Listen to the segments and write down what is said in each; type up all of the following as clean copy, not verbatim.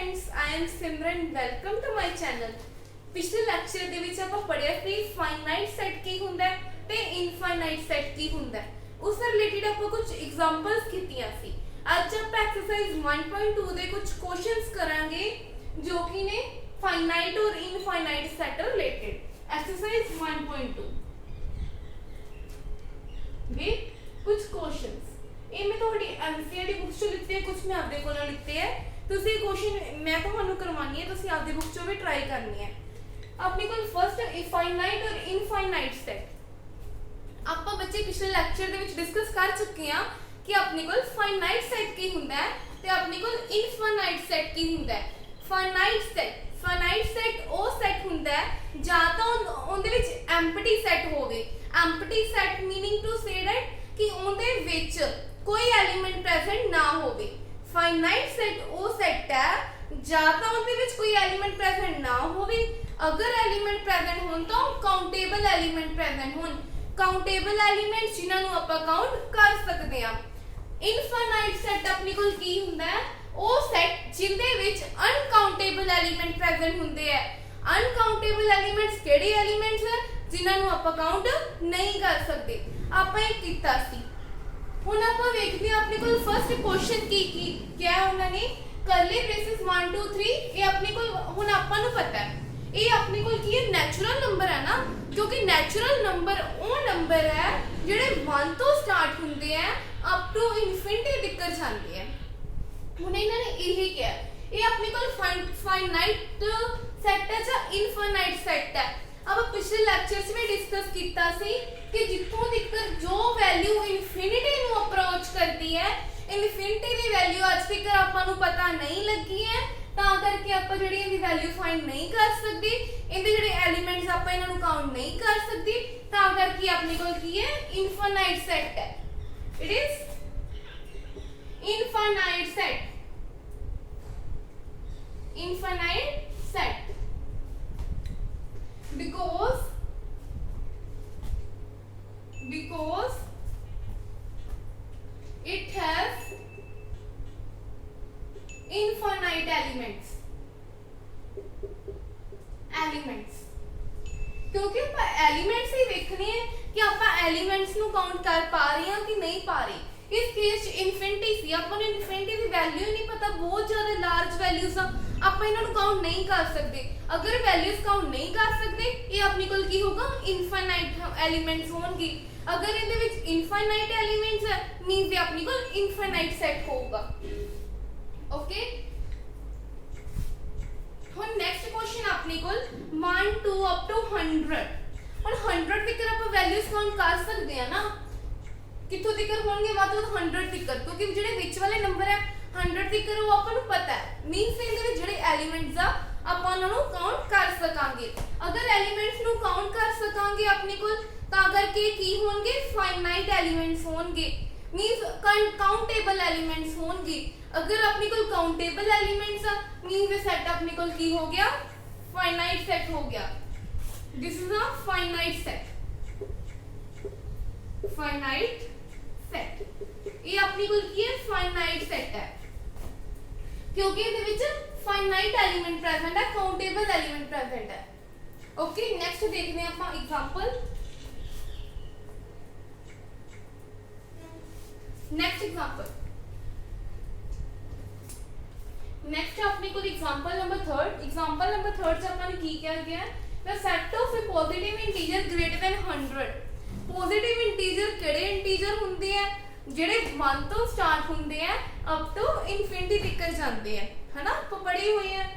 Friends, I am Simran. Welcome to my channel. पिछले lecture ਦੇ ਵਿੱਚ ਆਪਾਂ ਪੜਿਆ ਸੀ ਫਾਈਨਾਈਟ ਸੈਟ ਕੀ ਹੁੰਦਾ ਹੈ ਤੇ ਇਨਫਾਈਨਾਈਟ ਸੈਟ ਕੀ ਹੁੰਦਾ ਹੈ। ਉਸ ਰਿਲੇਟਡ ਆਪਾਂ ਕੁਝ ਐਗਜ਼ਾਮਪਲਸ ਕੀਤੀਆਂ ਸੀ। ਅੱਜ ਆਪਾਂ ਐਕਸਰਸਾਈਜ਼ 1.2 ਦੇ ਕੁਝ ਕੁਐਸਚਨਸ ਕਰਾਂਗੇ ਜੋ ਕਿ ਨੇ फाइनाइट और इनफाइनाइट सेट रिलेटेड। एक्सरसाइज 1.2 ये कुछ क्वेश्चंस ये मैं थोड़ी एनसीईआरटी बुक्स चों लिखते हैं, कुछ मैं आपदे कोलों लिखते हैं। तुसी क्वेश्चन मैं ਤੁਹਾਨੂੰ ਕਰਵਾਉਣੀ ਹੈ, ਤੁਸੀਂ ਆਪਦੀ ਬੁੱਕ ਚੋਂ ਵੀ ਟਰਾਈ ਕਰਨੀ ਹੈ। ਆਪਣੇ ਕੋਲ ਫਰਸਟ ਇਨਫਾਈਨਾਈਟ ਔਰ ਇਨਫਾਈਨਾਈਟ ਸੈਟ ਆਪਾਂ ਬੱਚੇ ਪਿਛਲੇ ਲੈਕਚਰ ਦੇ ਵਿੱਚ ਡਿਸਕਸ ਕਰ ਚੁੱਕੇ ਹਾਂ ਕਿ ਆਪਣੇ ਕੋਲ ਫਾਈਨਾਈਟ ਸੈਟ ਕੀ ਹੁੰਦਾ ਹੈ ਤੇ ਆਪਣੇ ਕੋਲ ਇਨਫਾਈਨਾਈਟ ਸੈਟ ਕੀ ਹੁੰਦਾ ਹੈ। फाइनाइट सेट ਉਹ ਸੈਟ ਹੁੰਦਾ ਹੈ ਜਾਂ ਤਾਂ ਉਹਦੇ ਵਿੱਚ ਐਮਪਟੀ ਸੈਟ ਹੋਵੇ। Empty set meaning to say that ਕਿ ਉਹਦੇ ਵਿੱਚ ਕੋਈ ਐਲੀਮੈਂਟ ਪ੍ਰੈਜ਼ੈਂਟ ਨਾ ਹੋਵੇ। फाइनाइट सेट ਉਹ ਸੈਟ ਹੈ ਜਾਂ ਤਾਂ ਉਹਦੇ ਵਿੱਚ ਕੋਈ ਐਲੀਮੈਂਟ ਪ੍ਰੈਜ਼ੈਂਟ ਨਾ ਹੋਵੇ। ਅਗਰ ਐਲੀਮੈਂਟ ਪ੍ਰੈਜ਼ੈਂਟ ਹੋਣ ਤਾਂ ਕਾਊਂਟੇਬਲ ਐਲੀਮੈਂਟ ਪ੍ਰੈਜ਼ੈਂਟ ਹੋਣ। ਕਾਊਂਟੇਬਲ ਐਲੀਮੈਂਟਸ ਜਿਨ੍ਹਾਂ ਨੂੰ ਆਪਾਂ ਕਾਊਂਟ ਕਰ ਸਕਦੇ ਹਾਂ। ਇਨਫਾਈਨਾਈਟ ਸੈਟ ਆਪਣੇ ਕੋਲ ਕੀ ਹੁੰਦਾ ਹੈ ਉਹ ਸੈਟ ਜਿੰਦੇ ਵਿੱਚ ਅਨਕਾਊਂਟੇਬਲ ਐਲੀਮੈਂਟ ਪ੍ਰੈਜ਼ੈਂਟ ਹੁੰਦੇ ਆ। ਅਨਕਾਊਂਟੇਬਲ ਐਲੀਮੈਂਟਸ ਕਿਹੜੇ ਐਲੀਮੈਂਟਸ ਹੈ ਜਿਨ੍ਹਾਂ ਨੂੰ ਆਪਾਂ ਕਾਊਂਟ ਨਹੀਂ ਕਰ ਸਕਦੇ। ਆਪਾਂ ਇਹ ਕੀਤਾ ਸੀ। ਹੁਣ ਆਪਾਂ ਵੇਖਦੇ ਹਾਂ ਆਪਣੇ ਕੋਲ ਫਰਸਟ ਕੁਐਸਚਨ ਕੀ ਕਿਹਾ ਉਹਨਾਂ ਨੇ। ਕਰਲੀ ਬ੍ਰੇਸਿਸ 1 2 3 ਇਹ ਆਪਣੇ ਕੋਲ ਹੁਣ ਆਪਾਂ ਨੂੰ ਪਤਾ ਹੈ ਇਹ ਆਪਣੇ ਕੋਲ ਕੀ ਹੈ ਨੈਚੁਰਲ ਨੰਬਰ ਹੈ ਨਾ, ਕਿਉਂਕਿ ਨੈਚੁਰਲ ਨੰਬਰ ਉਹ ਨੰਬਰ ਹੈ ਜਿਹੜੇ 1 ਤੋਂ ਸਟਾਰਟ ਹੁੰਦੇ ਆ ਅਪ ਟੂ ਇਨਫਿਨਿਟੀ ਤੱਕ ਜਾਂਦੇ ਆ। ਹੁਣ ਇਹਨਾਂ ਨੇ ਇਹ ਕਿਹਾ ਇਹ ਆਪਣੇ ਕੋਲ ਫਾਈਨਾਈਟ ਸੈਟ ਹੈ ਜਾਂ ਇਨਫਾਈਨਾਈਟ ਸੈਟ ਹੈ। ਆਪਾਂ ਪਿਛਲੇ ਲੈਕਚਰਸ ਵਿੱਚ ਡਿਸਕਸ ਕੀਤਾ ਸੀ ਕਿ ਜਿੱਥੋਂ ਤੱਕ ਜੋ ਵੈਲਿਊ ਇਨਫਿਨਿਟੀ ਨੂੰ ਅਪਰੋਚ ਕਰਦੀ ਹੈ, ਇਨਫਿਨਿਟੀ ਦੀ ਵੈਲਿਊ ਅੱਜ ਤੱਕ ਆਪਾਂ ਨੂੰ ਪਤਾ ਨਹੀਂ ਲੱਗੀ ਹੈ, ਤਾਂ ਕਰਕੇ ਆਪਾਂ ਜਿਹੜੀ ਇਹਦੀ ਵੈਲਿਊ ਫਾਈਂਡ ਨਹੀਂ ਕਰ ਸਕਦੇ। ਇਹਦੇ ਜਿਹੜੇ ਐਲੀਮੈਂਟਸ ਆਪਾਂ ਇਹਨਾਂ ਨੂੰ ਕਾਊਂਟ ਨਹੀਂ ਕਰ ਸਕਦੇ, ਤਾਂ ਕਰਕੇ ਆਪਣੇ ਕੋਲ ਕੀ ਹੈ ਇਨਫਾਈਨਾਈਟ ਸੈਟ ਹੈ। It is infinite set because it has infinite elements क्योंकि ਆਪਾਂ एलिमेंट्स ही देखने हैं कि ਆਪਾਂ एलिमेंट्स ਨੂੰ काउंट कर पा रहे हैं कि नहीं पा रहे। इस केस इनफिनिटी सी अपन इनफिनिटी की वैल्यू ही नहीं पता, बहुत ज्यादा लार्ज वैल्यूज आप इन्हां नूं काउंट नहीं कर सकते। अगर वैल्यूज काउंट नहीं कर सकते ये अपने कोल की होगा इनफाइनाइट एलिमेंट्स होंगे। अगर इहदे विच इनफाइनाइट एलिमेंट्स है मींस ये अपने कोल इनफाइनाइट सेट होगा। ओके, हुण नेक्स्ट क्वेश्चन अपने कोल 1 2 अप टू 100 और 100 तक आप वैल्यूज काउंट कर सकते हैं ना। कितों तिकर होंगे बात 100 तिकर, क्योंकि ਜਿਹੜੇ ਵਿੱਚ ਵਾਲੇ ਨੰਬਰ ਹੈ 100 तिकर ਉਹ ਆਪਾਂ ਨੂੰ ਪਤਾ ਹੈ। ਮੀਨਸ ਇਹਦੇ ਵਿੱਚ ਜਿਹੜੇ ਐਲੀਮੈਂਟਸ ਆ ਆਪਾਂ ਉਹਨਾਂ ਨੂੰ ਕਾਊਂਟ ਕਰ ਸਕਾਂਗੇ। ਅਗਰ ਐਲੀਮੈਂਟਸ ਨੂੰ ਕਾਊਂਟ ਕਰ ਸਕਾਂਗੇ ਆਪਣੇ ਕੋਲ ਤਾਂ ਕਰਕੇ ਕੀ ਹੋਣਗੇ ਫਾਈਨਾਈਟ ਐਲੀਮੈਂਟਸ ਹੋਣਗੇ। ਮੀਨਸ ਕਾਊਂਟੇਬਲ ਐਲੀਮੈਂਟਸ ਹੋਣਗੇ। ਅਗਰ ਆਪਣੇ ਕੋਲ ਕਾਊਂਟੇਬਲ ਐਲੀਮੈਂਟਸ ਆ ਮੀਨਸ ਇਹ ਸੈਟ ਆਪਣੇ ਕੋਲ ਕੀ ਹੋ ਗਿਆ ਫਾਈਨਾਈਟ ਸੈਟ ਹੋ ਗਿਆ। This is a finite set. Finite set ये अपनी कोल की है फाइनाइट सेट है क्योंकि ਇਹਦੇ ਵਿੱਚ फाइनाइट एलिमेंट प्रेजेंट है, काउंटेबल एलिमेंट प्रेजेंट है। ओके, नेक्स्ट देखते हैं ਆਪਾਂ एग्जांपल। नेक्स्ट एग्जांपल नेक्स्ट अपने कोल एग्जांपल नंबर 3। एग्जांपल नंबर 3 ਚ ਆਪਾਂ ਨੇ ਕੀ ਕਿਹਾ ਗਿਆ the set of a positive integer greater than 100। Positive integer केड़े इंटीजर हुंदे हैं जेड़े 1 तो स्टार्ट हुंदे हैं अप टू इनफिनिटी तक जांदे हैं, है ना। तो पढ़े हुए हैं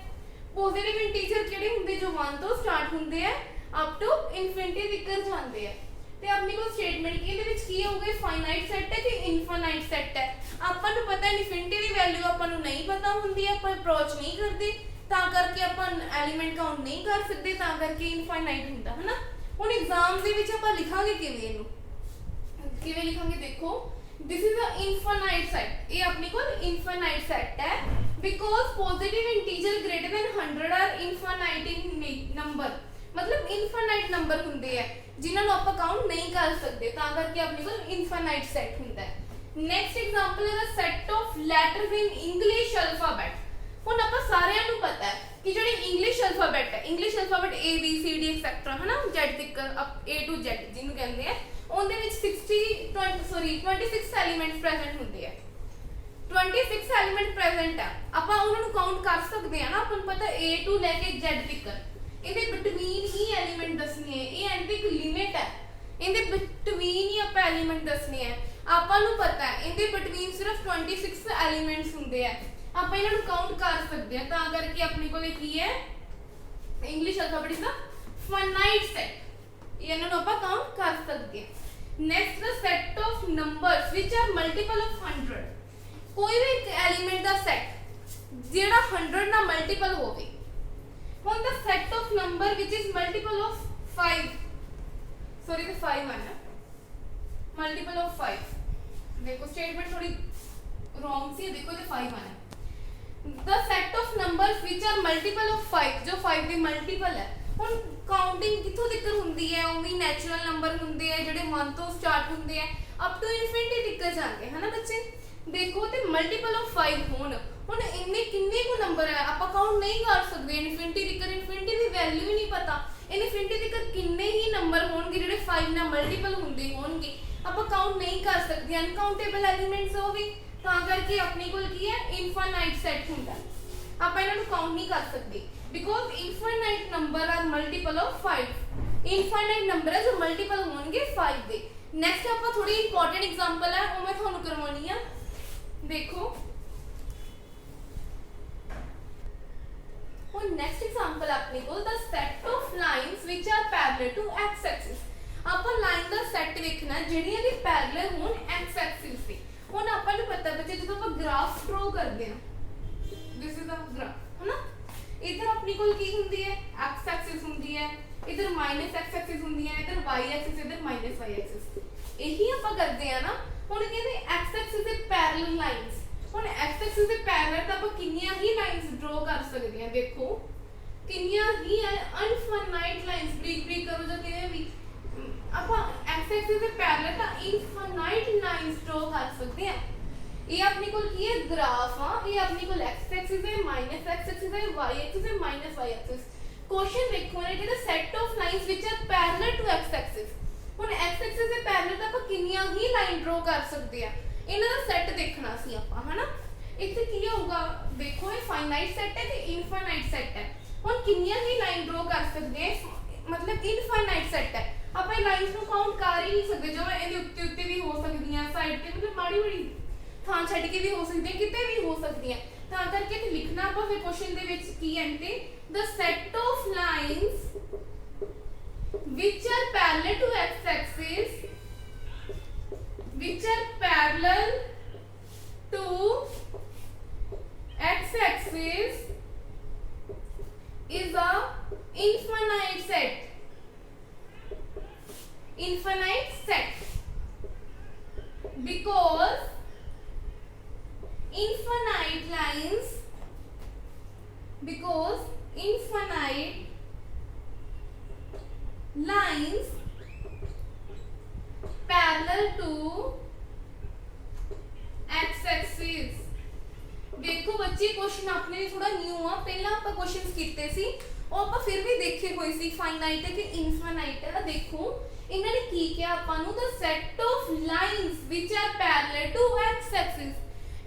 पॉजिटिव इंटीजर केड़े हुंदे जो 1 तो स्टार्ट हुंदे हैं अप टू इनफिनिटी तक जांदे हैं। ते अपनी को स्टेटमेंट की ਇਹਦੇ ਵਿੱਚ ਕੀ ਹੋਊਗਾ फाइनाइट सेट है कि इनफाइनाइट सेट है। ਆਪਾਂ ਨੂੰ ਪਤਾ ਇਨਫਿनिटी ਦੀ ਵੈਲਿਊ ਆਪਾਂ ਨੂੰ ਨਹੀਂ ਪਤਾ ਹੁੰਦੀ, ਆਪਾਂ ਅਪਰੋਚ ਨਹੀਂ ਕਰਦੇ, ਤਾਂ ਕਰਕੇ ਆਪਾਂ ਐਲੀਮੈਂਟ ਕਾਊਂਟ ਨਹੀਂ ਕਰ ਸਕਦੇ, ਤਾਂ ਕਰਕੇ ਇਨਫਾਈਨਾਈਟ ਹੁੰਦਾ ਹੈ ਨਾ। ਹੁਣ ਐਗਜ਼ਾਮ ਦੇ ਵਿੱਚ ਆਪਾਂ ਲਿਖਾਂਗੇ ਕਿਵੇਂ ਇਹਨੂੰ, ਕਿਵੇਂ ਲਿਖਾਂਗੇ ਦੇਖੋ। This is a infinite set. ये अपने को इनफाइनाइट सेट है because positive integer greater than 100 are infinite in number, मतलब इनफाइनाइट नंबर ਹੁੰਦੇ ਆ ਜਿਨ੍ਹਾਂ ਨੂੰ ਆਪਾਂ ਕਾਊਂਟ ਨਹੀਂ ਕਰ ਸਕਦੇ, ਤਾਂ ਕਰਕੇ ਆਪਣੇ ਕੋਲ ਇਨਫਾइनाइट सेट ਹੁੰਦਾ ਹੈ। नेक्स्ट एग्जांपल है the set of letters in English alphabet. ਹੁਣ ਆਪਾਂ ਸਾਰਿਆਂ ਜਿਹੜੀ ਇੰਗਲਿਸ਼ ਅਲਫਾਬੈਟ ਹੈ, English alphabet A B C D etcetera ਹੈ ਨਾ, Z ਤੱਕ A to Z ਜਿਹਨੂੰ ਕਹਿੰਦੇ ਆ, ਉਹਦੇ ਵਿੱਚ 26 ਐਲੀਮੈਂਟਸ ਪ੍ਰੈਜ਼ੈਂਟ ਹੁੰਦੇ ਆ। 26 ਐਲੀਮੈਂਟ ਪ੍ਰੈਜ਼ੈਂਟ ਆ, ਆਪਾਂ ਉਹਨਾਂ ਨੂੰ ਕਾਊਂਟ ਕਰ ਸਕਦੇ ਆ ਨਾ, ਆਪਾਂ ਨੂੰ ਪਤਾ A to ਲੈ ਕੇ Z ਤੱਕ ਇਹਦੇ ਬਿਟਵੀਨ ਹੀ ਐਲੀਮੈਂਟ ਦੱਸਣੇ ਆ। ਇਹ ਐਂਡ ਇੱਕ ਲਿਮਿਟ ਹੈ, ਇਹਦੇ ਬਿਟਵੀਨ ਹੀ ਆਪਾਂ ਐਲੀਮੈਂਟ ਦੱਸਣੇ ਆ। ਆਪਾਂ ਨੂੰ ਪਤਾ ਹੈ ਇਹਦੇ ਬਿਟਵੀਨ ਸਿਰਫ 26 ਐਲੀਮੈਂਟਸ ਹੁੰਦੇ ਆ, ਆਪਾਂ ਇਹਨਾਂ ਨੂੰ ਕਾਊਂਟ ਕਰ ਸਕਦੇ ਆ। ਤਾਂ ਕਰਕੇ ਆਪਣੇ ਕੋਲੇ ਕੀ ਹੈ, English alphabet is a finite set, ਇਹਨਾਂ ਨੂੰ ਆਪਾਂ ਕਾਊਂਟ ਕਰ ਸਕਦੇ ਆ। ਨੈਕਸਟ ਦਾ set of numbers which are multiple of 100। ਕੋਈ ਵੀ ਇੱਕ ਐਲੀਮੈਂਟ ਦਾ ਸੈਟ ਜਿਹੜਾ 100 ਨਾਲ ਮਲਟੀਪਲ ਹੋਵੇ। ਹੁਣ ਦਾ ਸੈਟ ਆਫ ਨੰਬਰ ਵਿਚ ਇਜ਼ ਮਲਟੀਪਲ ਆਫ 5, ਸੌਰੀ ਤੇ 5 ਆਣਾ, ਮਲਟੀਪਲ ਆਫ 5। देखो स्टेटमेंट थोड़ी रॉन्ग सी है, देखो ये 5 आना है। The set of numbers which are multiple of 5, जो 5 ਦੇ ਮਲਟੀਪਲ ਹੈ। ਹੁਣ ਕਾਊਂਟਿੰਗ ਕਿੱਥੋਂ ਤੱਕ ਹੁੰਦੀ ਹੈ, ਉਹ ਵੀ ਨੈਚੁਰਲ ਨੰਬਰ ਹੁੰਦੇ ਆ ਜਿਹੜੇ 1 ਤੋਂ ਸਟਾਰਟ ਹੁੰਦੇ ਆ ਅਪ ਟੂ ਇਨਫਿਨਿਟੀ ਤੱਕ ਜਾਂਦੇ ਹੈ ਨਾ ਬੱਚੇ। ਦੇਖੋ ਤੇ ਮਲਟੀਪਲ ਆਫ 5 ਹੋਣ, ਹੁਣ ਇੰਨੇ ਕਿੰਨੇ ਕੋ ਨੰਬਰ ਹੈ ਆਪਾਂ ਕਾਊਂਟ ਨਹੀਂ ਕਰ ਸਕਦੇ ਇਨਫਿਨਿਟੀ ਤੱਕ। ਇਨਫਿਨਿਟੀ ਦੀ ਵੈਲਿਊ ਹੀ ਨਹੀਂ ਪਤਾ, ਇਨਫਿਨਿਟੀ ਤੱਕ ਕਿੰਨੇ ਹੀ ਨੰਬਰ ਹੋਣਗੇ ਜਿਹੜੇ 5 ਨਾਲ ਮਲਟੀਪਲ ਹੁੰਦੇ ਹੋਣਗੇ, ਆਪਾਂ ਕਾਊਂਟ ਨਹੀਂ ਕਰ ਸਕਦੇ। ਅਨਕਾਊਂਟੇਬਲ ਐਲੀਮੈਂਟਸ ਹੋ ਵੀ, ਤਾਂ ਕਰਕੇ ਆਪਣੇ ਕੋਲ ਕੀ ਹੈ, ਇਨਫਾਈਨਾਈਟ ਸੈਟ ਹੁੰਦਾ, ਆਪਾਂ ਇਹਨਾਂ ਨੂੰ ਕਾਊਂਟ ਨਹੀਂ ਕਰ ਸਕਦੇ because infinite number are multiple of 5। Infinite number ਹੈ ਜੋ ਮਲਟੀਪਲ ਹੋਣਗੇ 5 ਦੇ। ਨੈਕਸਟ ਆਪਾਂ ਥੋੜੀ ਇੰਪੋਰਟੈਂਟ ਐਗਜ਼ਾਮਪਲ ਹੈ ਉਹ ਮੈਂ ਤੁਹਾਨੂੰ ਕਰਵਾਉਣੀ ਆ। ਦੇਖੋ ਹੁਣ ਨੈਕਸਟ ਐਗਜ਼ਾਮਪਲ ਆਪਣੇ ਕੋਲ ਦਾ set of lines which are parallel to X axis. ਆਪਾਂ ਲਾਈਨ ਦਾ ਸੈੱਟ ਵੇਖਣਾ ਜਿਹੜੀਆਂ ਦੀ ਪੈਰਲਲ ਹੋਣ ਐਕਸ ਐਕਸਿਸ ਤੇ। ਹੁਣ ਆਪਾਂ ਨੂੰ ਪਤਾ ਬੱਚੇ ਜਦੋਂ ਆਪਾਂ ਗ੍ਰਾਫ ਡਰਾ ਕਰਦੇ ਹਾਂ, ਦਿਸ ਇਜ਼ ਅ ਗ੍ਰਾਫ ਹੈ ਨਾ, ਇਧਰ ਆਪਣੀ ਕੋਲ ਕੀ ਹੁੰਦੀ ਹੈ, ਐਕਸ ਐਕਸਿਸ ਹੁੰਦੀ ਹੈ, ਇਧਰ ਮਾਈਨਸ ਐਕਸ ਐਕਸਿਸ ਹੁੰਦੀ ਹੈ, ਇਧਰ ਵਾਈ ਐਕਸਿਸ, ਇਧਰ ਮਾਈਨਸ ਵਾਈ ਐਕਸਿਸ। ਇਹੀ ਆਪਾਂ ਕਰਦੇ ਆ ਨਾ। ਹੁਣ ਕਹਿੰਦੇ ਐਕਸ ਐਕਸਿਸ ਦੇ ਪੈਰਲਲ ਲਾਈਨਸ। ਹੁਣ ਐਕਸ ਐਕਸਿਸ ਦੇ ਪੈਰਲਲ ਤਾਂ ਆਪਾਂ ਕਿੰਨੀਆਂ ਹੀ ਲਾਈਨਸ ਡਰਾ ਕਰ ਸਕਦੇ ਹਾਂ। ਦੇਖੋ ਕਿੰਨੀਆਂ ਹੀ ਅਨਫਾਈਨਾਈਟ ਲਾਈਨਸ, ਬਰੀਕ ਕਰੋ ਜਾਂ ਕਿਵੇਂ ਵੀ ਆਪਾਂ ਐਕਸ ਐਕਸਿਸ ਦੇ ਪੈਰਲਲ ਤਾਂ ਇਨਫਾਈਨਾਈਟ ਲਾਈਨਸ ਡਰਾ ਕਰ ਸਕਦੇ ਆ। ਇਹ ਆਪਣੇ ਕੋਲ ਕੀ ਹੈ, ਗ੍ਰਾਫ ਆ। ਇਹ ਆਪਣੇ ਕੋਲ ਐਕਸ ਐਕਸਿਸ ਹੈ, ਮਾਈਨਸ ਐਕਸ ਐਕਸਿਸ ਹੈ, ਵਾਈ ਐਕਸਿਸ ਹੈ, ਮਾਈਨਸ ਵਾਈ ਐਕਸਿਸ। ਕੁਐਸਚਨ ਦੇਖੋ ਨਾ ਕਿ set of lines which are parallel to X axis. ਹੁਣ ਐਕਸ ਐਕਸਿਸ ਦੇ ਪੈਰਲਲ ਤਾਂ ਆਪਾਂ ਕਿੰਨੀਆਂ ਹੀ ਲਾਈਨ ਡਰਾ ਕਰ ਸਕਦੇ ਆ। ਇਹਨਾਂ ਦਾ ਸੈੱਟ ਦੇਖਣਾ ਸੀ ਆਪਾਂ, ਹਨਾ। ਇੱਥੇ ਕੀ ਹੋਊਗਾ, ਦੇਖੋ ਇਹ ਫਾਈਨਾਈਟ ਸੈੱਟ ਹੈ ਤੇ ਇਨਫਾਈਨਾਈਟ ਸੈੱਟ ਹੈ। ਹੁਣ ਕਿੰਨੀਆਂ ਹੀ ਲਾਈਨ ਡਰਾ ਕਰ ਸਕਦੇ ਆ, ਮਤਲਬ ਇਨਫਾਈਨਾਈਟ ਸੈੱਟ ਹੈ। ਆਪਾਂ ਇਹ ਲਾਈਨਸ ਨੂੰ ਕਾਊਂਟ ਕਰ ਹੀ ਨਹੀਂ ਸਕਦੇ, ਜੋ ਇਹਦੇ ਉੱਤੇ ਵੀ ਹੋ ਸਕਦੀਆਂ, ਸਾਈਡ ਤੇ ਮਤਲਬ ਮਾੜੀ ਮਾੜੀ ਥਾਂ ਛੱਡ ਕੇ ਵੀ ਹੋ ਸਕਦੀਆਂ, ਕਿਤੇ ਵੀ ਹੋ ਸਕਦੀਆਂ। ਤਾਂ ਕਰਕੇ ਤੇ ਲਿਖਣਾ ਆਪਾਂ ਫਿਰ ਕੁਐਸਚਨ ਦੇ ਵਿੱਚ ਕੀ ਹੈ ਤੇ the set of lines which are parallel to x axis, which are parallel to x axis is a infinite set, infinite set, because infinite lines, because infinite lines parallel to x axis। देखो बच्चे question अपने लिए थोड़ा new आ, पहला ਆਪਾਂ questions ਕੀਤੇ ਸੀ ਉਹ ਆਪਾਂ ਫਿਰ ਵੀ ਦੇਖੇ ਹੋਏ ਸੀ, ਫਾਈਨਾਈਟ ਹੈ ਕਿ ਇਨਫਾਈਨਾਈਟ ਹੈ। ਦੇਖੋ ਇਹਨਾਂ ਨੇ ਕੀ ਕਿਹਾ ਆਪਾਂ ਨੂੰ, the set of lines which are parallel to x axis।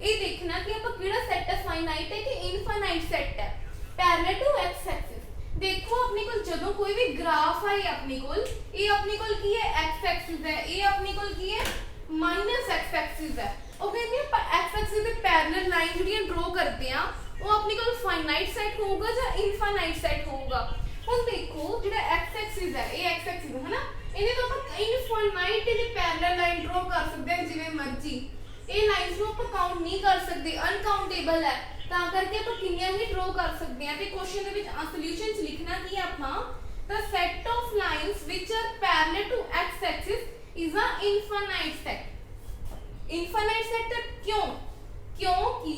ਇਹ ਦੇਖਣਾ ਕਿ ਆਪਾਂ ਕਿਹੜਾ ਸੈੱਟ ਹੈ, ਫਾਈਨਾਈਟ ਹੈ ਕਿ ਇਨਫਾਈਨਾਈਟ ਸੈੱਟ ਹੈ, parallel to x axis। देखो अपने को ਜਦੋਂ ਕੋਈ ਵੀ ਗ੍ਰਾਫ ਆਏ ਆਪਣੇ ਕੋਲ, ਇਹ ਆਪਣੇ ਕੋਲ ਕੀ ਹੈ, x ਐਕਸਿਸ ਹੈ, ਇਹ ਆਪਣੇ ਕੋਲ ਕੀ ਹੈ, ਮਾਈਨਸ x ਐਕਸਿਸ ਹੈ। ਉਹ ਕਹਿੰਦੇ ਆਪਾਂ x ਐਕਸਿਸ ਦੇ ਪੈਰਲਲ ਲਾਈਨ ਜਿਹੜੀਆਂ ਡਰਾ ਕਰਦੇ ਆ ਉਹ ਆਪਣੇ ਕੋਲ ਫਾਈਨਾਈਟ ਸੈੱਟ ਹੋਊਗਾ ਜਾਂ ਇਨਫਾਈਨਾਈਟ ਸੈੱਟ ਹੋਊਗਾ। ਹੁਣ ਦੇਖੋ ਜਿਹੜਾ x ਐਕਸਿਸ ਹੈ, ਇਹ x ਐਕਸਿਸ ਹੈ ਨਾ, ਇਹਦੇ ਤੋਂ ਆਪਾਂ ਇਨਫਾਈਨਾਈਟ ਦੇ ਪੈਰਲਲ ਲਾਈਨ ਡਰਾ ਕਰ ਸਕਦੇ ਹਾਂ ਜਿਵੇਂ ਮਰਜ਼ੀ। ਇਹ ਲਾਈਨਸ ਨੂੰ ਆਪਾਂ ਕਾਊਂਟ ਨਹੀਂ ਕਰ ਸਕਦੇ, ਅਨਕਾਊਂਟੇਬਲ ਹੈ। ਤਾਂ ਕਰਕੇ ਆਪਾਂ ਕਿੰਨੀਆਂ ਹੀ ਡਰਾ ਕਰ ਸਕਦੇ ਹਾਂ। ਤੇ ਕੁਐਸਚਨ ਦੇ ਵਿੱਚ ਸੋਲੂਸ਼ਨ ਚ ਲਿਖਣਾ ਕੀ ਹੈ ਆਪਾਂ, the set of lines which are parallel to x axis is a infinite set। infinite set क्यों, क्योंकि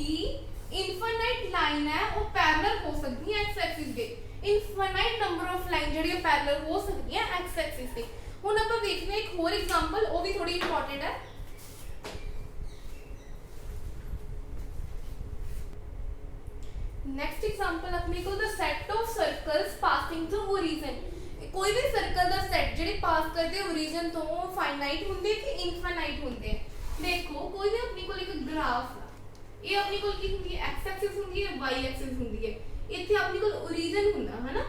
infinite line है वो parallel हो सकती है x axis ਦੇ। infinite number of line ਜਿਹੜੀਆਂ parallel ਹੋ ਸਕਦੀਆਂ x axis ਤੇ। ਹੁਣ ਆਪਾਂ ਦੇਖਦੇ ਹਾਂ ਇੱਕ ਹੋਰ ਐਗਜ਼ਾਮਪਲ, ਉਹ ਵੀ ਥੋੜੀ ਇੰਪੋਰਟੈਂਟ ਹੈ। नेक्स्ट एग्जांपल अपने को the set of circles passing through origin. कोई भी सर्कल दा सेट ਜਿਹੜੇ ਪਾਸ ਕਰਦੇ ओरिजिन ਤੋਂ फाइनाइट ਹੁੰਦੇ ਕਿ ਇਨਫਾਈਨਾइट ਹੁੰਦੇ। देखो कोई भी अपने को एक ग्राफ ਇਹ अपने को ਕੀ ਹੁੰਦੀ ਹੈ x एक्सिस ਹੁੰਦੀ ਹੈ y एक्सिस ਹੁੰਦੀ ਹੈ। ਇੱਥੇ अपने को ओरिजिन ਹੁੰਦਾ है ना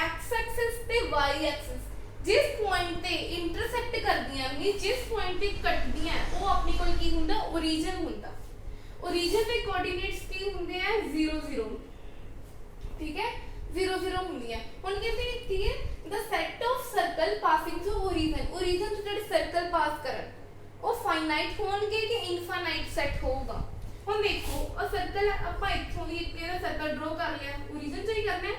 x एक्सिस ਤੇ y एक्सिस जिस पॉइंट ਤੇ ਇੰਟਰਸੈਕਟ ਕਰਦੀਆਂ ਨੇ ਜਿਸ पॉइंट ਤੇ ਕੱਟਦੀਆਂ ਉਹ अपने को ਕੀ ਹੁੰਦਾ ओरिजिन ਹੁੰਦਾ। ओरिजिन ਦੇ कोऑर्डिनेट्स ਕੀ ਹੁੰਦੇ ਆ 0 0 ठीक है 0 0 ਹੁੰਦੀ ਹੈ। ਹੁਣ ਕਹਿੰਦੇ ਕੀ ਹੈ the set of circle passing through origin origin ਤੋਂ ਜਿਹੜੇ ਸਰਕਲ ਪਾਸ ਕਰਨ ਉਹ ਫਾਈਨਾਈਟ ਹੋਣਗੇ ਕਿ ਇਨਫਾਈਨਾਈਟ ਸੈਟ ਹੋਊਗਾ। ਹੁਣ ਦੇਖੋ ਆ ਸਰਕਲ ਆਪਾਂ ਇੱਥੋਂ ਵੀ ਇੱਕ ਇਹਦਾ ਸਰਕਲ ਡਰਾ ਕਰ ਲਿਆ origin ਤੋਂ ਹੀ ਕਰਨਾ ਹੈ।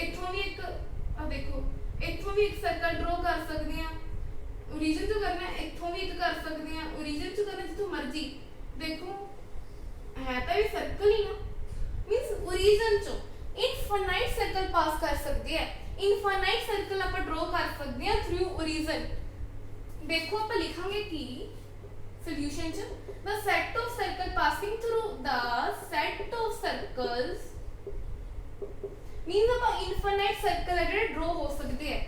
ਇੱਥੋਂ ਵੀ ਇੱਕ ਆ ਦੇਖੋ ਇੱਥੋਂ ਵੀ ਇੱਕ ਸਰਕਲ ਡਰਾ ਕਰ ਸਕਦੇ ਆ origin ਤੋਂ ਕਰਨਾ ਹੈ। ਇੱਥੋਂ ਵੀ ਇੱਕ ਕਰ ਸਕਦੇ ਆ origin ਤੋਂ ਕਰਨਾ ਜਿੱਥੋਂ ਮਰਜ਼ੀ। ਦੇਖੋ है तो ये सर्कल ही ना मींस ओरिजिन चो इनफाइनाइट सर्कल पास कर सकते हैं। इनफाइनाइट सर्कल आप ड्रॉ कर सकते हैं थ्रू ओरिजिन। देखो आप लिखांगे कि सॉल्यूशन च the set of circle passing through the set of circles means आप इनफाइनाइट सर्कल है जेडे ड्रॉ हो सकते हैं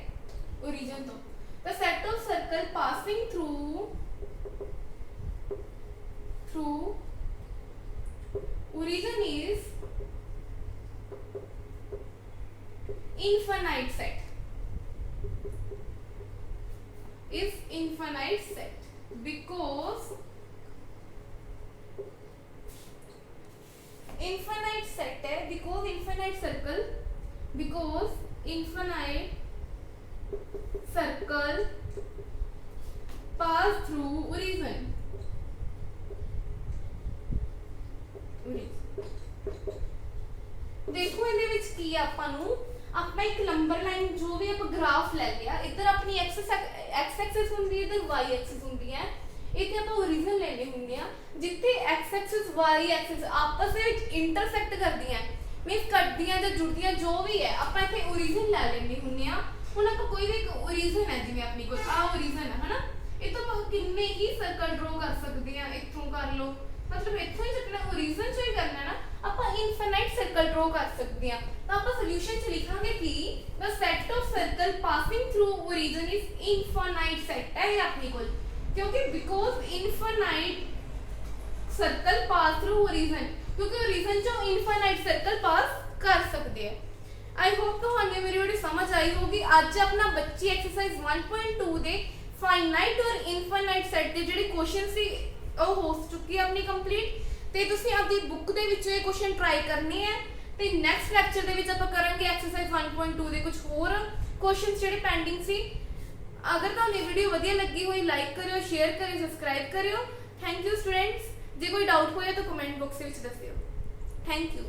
ओरिजिन तो the set of circle passing through origin is infinite set because infinite set है because infinite circle pass through origin। देखो ਇਹਦੇ ਵਿੱਚ ਕੀ ਆ ਆਪਾਂ ਨੂੰ ਆਪਾਂ ਇੱਕ ਨੰਬਰ ਲਾਈਨ ਜੋ ਵੀ ਆਪਾਂ ਗ੍ਰਾਫ ਲੈ ਲਿਆ ਇੱਧਰ ਆਪਣੀ x ਐਕਸਿਸ ਹੁੰਦੀ ਹੈ ਤੇ y ਐਕਸਿਸ ਹੁੰਦੀ ਹੈ। ਇੱਥੇ ਆਪਾਂ ओरिजिन ਲੈਣੇ ਹੁੰਦੇ ਆ ਜਿੱਥੇ x ਐਕਸਿਸ y ਐਕਸਿਸ ਆਪਸ ਦੇ ਵਿੱਚ ਇੰਟਰਸੈਕਟ ਕਰਦੀਆਂ ਮੀਨਸ ਕੱਟਦੀਆਂ ਜਾਂ ਜੁੜਦੀਆਂ ਜੋ ਵੀ ਹੈ ਆਪਾਂ ਇੱਥੇ ओरिजिन ਲੈ ਲੈਣੇ ਹੁੰਦੇ ਆ। ਹੁਣ ਆਪਾਂ ਕੋਈ ਵੀ ਇੱਕ ओरिजिन ਹੈ ਜਿਵੇਂ ਆਪਣੀ ਕੋਲ ਆ ओरिजिन ਹੈ ਹਨਾ ਇਹ ਤੋਂ ਆਪਾਂ ਕਿੰਨੇ ਹੀ ਸਰਕਲ ਡਰਾ ਕਰ ਸਕਦੇ ਆ। ਇੱਥੋਂ ਕਰ ਲਓ मतलब इथों ही चकना ओरिजिन चो ही करना ना ਆਪਾਂ ਇਨਫਾਈਨਾਈਟ ਸਰਕਲ ਡਰਾ ਕਰ ਸਕਦੇ ਆ। ਤਾਂ ਆਪਾਂ ਸੋਲੂਸ਼ਨ ਚ ਲਿਖਾਂਗੇ ਕਿ the set of circle passing through origin is infinite set ਹੈ ਇਹ ਆਪਣੀ ਕੋਲ ਕਿਉਂਕਿ because infinite circle pass through origin ਕਿਉਂਕਿ origin ਚੋਂ infinite circle pass ਕਰ ਸਕਦੇ ਆ। आई होप ਤੁਹਾਨੂੰ ਮੇਰੀ ਵੀਡੀਓ ਸਮਝ ਆਈ ਹੋਗੀ। ਅੱਜ ਆਪਣਾ ਬੱਚੀ ਐਕਸਰਸਾਈਜ਼ 1.2 ਦੇ ਫਾਈਨਾਈਟ ਔਰ ਇਨਫਾਈਨਾਈਟ ਸੈਟ ਦੇ ਜਿਹੜੇ ਕੁਐਸਚਨ ਸੀ ਉਹ ਹੋ ਚੁੱਕੀ ਹੈ ਆਪਣੀ ਕੰਪਲੀਟ ਤੇ ਤੁਸੀਂ ਆਪਦੀ ਬੁੱਕ ਦੇ ਵਿੱਚੋਂ ਇਹ ਕੁਐਸਚਨ ਟਰਾਈ ਕਰਨੇ ਹੈ ਤੇ ਨੈਕਸਟ ਲੈਕਚਰ ਦੇ ਵਿੱਚ ਆਪਾਂ ਕਰਾਂਗੇ ਐਕਸਰਸਾਈਜ਼ 1.2 ਦੇ ਕੁਝ ਹੋਰ ਕੁਐਸਚਨਸ ਜਿਹੜੇ ਪੈਂਡਿੰਗ ਸੀ। ਅਗਰ ਤੁਹਾਨੂੰ ਇਹ ਵੀਡੀਓ ਵਧੀਆ ਲੱਗੀ ਹੋਈ ਲਾਈਕ ਕਰਿਓ ਸ਼ੇਅਰ ਕਰਿਓ ਸਬਸਕ੍ਰਾਈਬ ਕਰਿਓ। Thank you students. ਜੇ ਕੋਈ ਡਾਊਟ ਹੋਇਆ ਤਾਂ ਕਮੈਂਟ ਬਾਕਸ ਵਿੱਚ ਦੱਸਿਓ। Thank you.